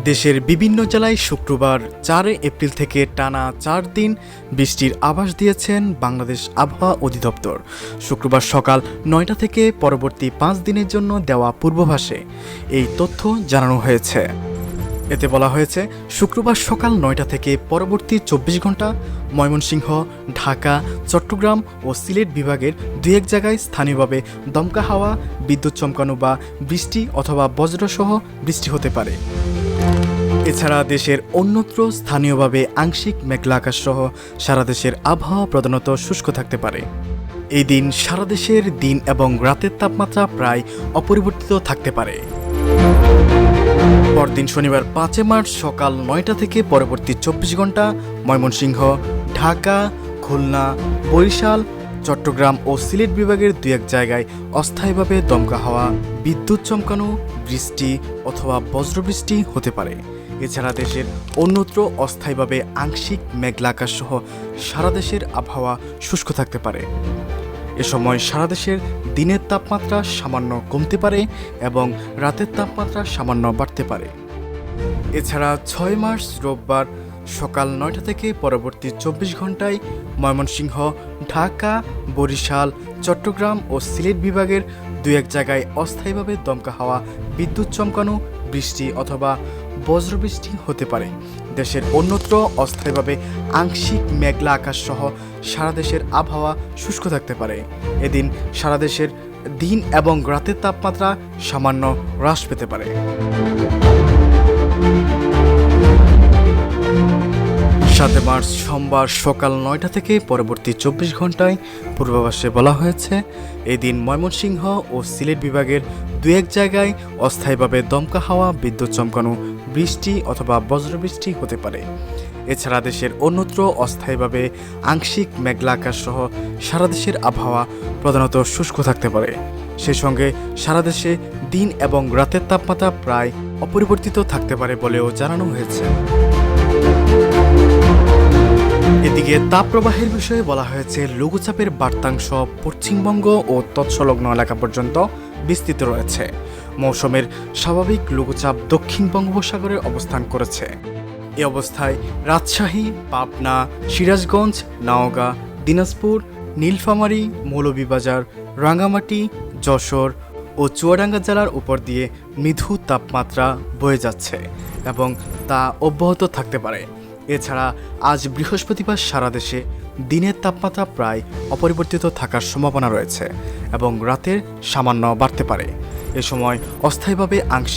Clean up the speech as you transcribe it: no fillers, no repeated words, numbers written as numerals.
দেশের বিভিন্ন জেলায় শুক্রবার 4 এপ্রিল থেকে টানা 4 দিন বৃষ্টির আভাস দিয়েছেন বাংলাদেশ আবহাওয়া অধিদপ্তর। শুক্রবার সকাল 9টা থেকে পরবর্তী 5 দিনের জন্য দেওয়া পূর্বাভাসে এই তথ্য জানানো হয়েছে। এতে বলা হয়েছে, শুক্রবার সকাল 9টা থেকে পরবর্তী 24 ঘন্টা ময়মনসিংহ, ঢাকা, চট্টগ্রাম ও সিলেট বিভাগের 2-1 জায়গায় স্থানীয়ভাবে দমকা হাওয়া, বিদ্যুৎ চমকানো বা বৃষ্টি অথবা বজ্রসহ বৃষ্টি হতে পারে। এছাড়া দেশের অন্যত্র স্থানীয়ভাবে আংশিক মেঘলা আকাশ সহ সারা দেশের আবহাওয়া প্রধানত শুষ্ক থাকতে পারে। এই দিন সারা দেশের দিন এবং রাতের তাপমাত্রা প্রায় অপরিবর্তিত থাকতে পারে। পরদিন শনিবার 5 মার্চ সকাল 9টা থেকে পরবর্তী 24 ঘন্টা ময়মনসিংহ, ঢাকা, খুলনা, বরিশাল, চট্টগ্রাম ও সিলেট বিভাগের 2-1 জায়গায় অস্থায়ীভাবে দমকা হাওয়া, বিদ্যুৎ চমকানো, বৃষ্টি অথবা বজ্রবৃষ্টি হতে পারে। এছাড়া দেশের অন্যত্র অস্থায়ীভাবে আংশিক মেঘলা আকাশ সহ সারা দেশের আবহাওয়া শুষ্ক থাকতে পারে। এ সময় সারা দেশের দিনের তাপমাত্রা সামান্য কমতে পারে এবং রাতের তাপমাত্রা সামান্য বাড়তে পারে। এছাড়া 6 মার্চ রোববার সকাল 9টা থেকে পরবর্তী 24 ঘন্টায় ময়মনসিংহ, ঢাকা, বরিশাল, চট্টগ্রাম ও সিলেট বিভাগের 2-1 জায়গায় অস্থায়ীভাবে দমকা হাওয়া, বিদ্যুৎ চমকানো, বৃষ্টি অথবা বজ্রবৃষ্টি হতে পারে। দেশের অন্যত্র অস্থায়ীভাবে আংশিক মেঘলা আকাশ সহ সারা দেশের আবহাওয়া শুষ্ক থাকতে পারে। এদিন সারা দেশের দিন এবং রাতের তাপমাত্রা সামান্য হ্রাস পেতে পারে। 7 মার্চ সোমবার সকাল 9টা থেকে পরবর্তী 24 ঘন্টায় পূর্বাভাসে বলা হয়েছে, এই দিন ময়মনসিংহ ও সিলেট বিভাগের 2-1 জায়গায় অস্থায়ীভাবে দমকা হাওয়া, বিদ্যুৎ চমকানো, বৃষ্টি অথবা বজ্রবৃষ্টি হতে পারে। এছাড়া দেশের অন্যত্র অস্থায়ীভাবে আংশিক মেঘলা আকাশ সহ সারা দেশের আবহাওয়া প্রধানত শুষ্ক থাকতে পারে। সেই সঙ্গে সারা দেশে দিন এবং রাতের তাপমাত্রা প্রায় অপরিবর্তিত থাকতে পারে বলেও জানানো হয়েছে। এদিকে তাপপ্রবাহের বিষয়ে বলা হয়েছে, লঘুচাপের বার্তাংশ পশ্চিমবঙ্গ ও তৎসংলগ্ন এলাকা পর্যন্ত বিস্তৃত রয়েছে। মৌসুমের স্বাভাবিক লঘুচাপ দক্ষিণ বঙ্গোপসাগরে অবস্থান করেছে। এ অবস্থায় রাজশাহী, পাবনা, সিরাজগঞ্জ, নওগাঁ, দিনাজপুর, নীলফামারী, মৌলভীবাজার, রাঙ্গামাটি, যশোর ও চুয়াডাঙ্গা জেলার উপর দিয়ে মৃদু তাপমাত্রা বয়ে যাচ্ছে এবং তা অব্যাহত থাকতে পারে। এছাড়া আজ বৃহস্পতিবার সারা দেশে দিনের তাপমাত্রা প্রায় অপরিবর্তিত থাকার সম্ভাবনা রয়েছে এবং রাতের সামান্য বাড়তে পারে। এ সময় অস্থায়ীভাবে আংশিক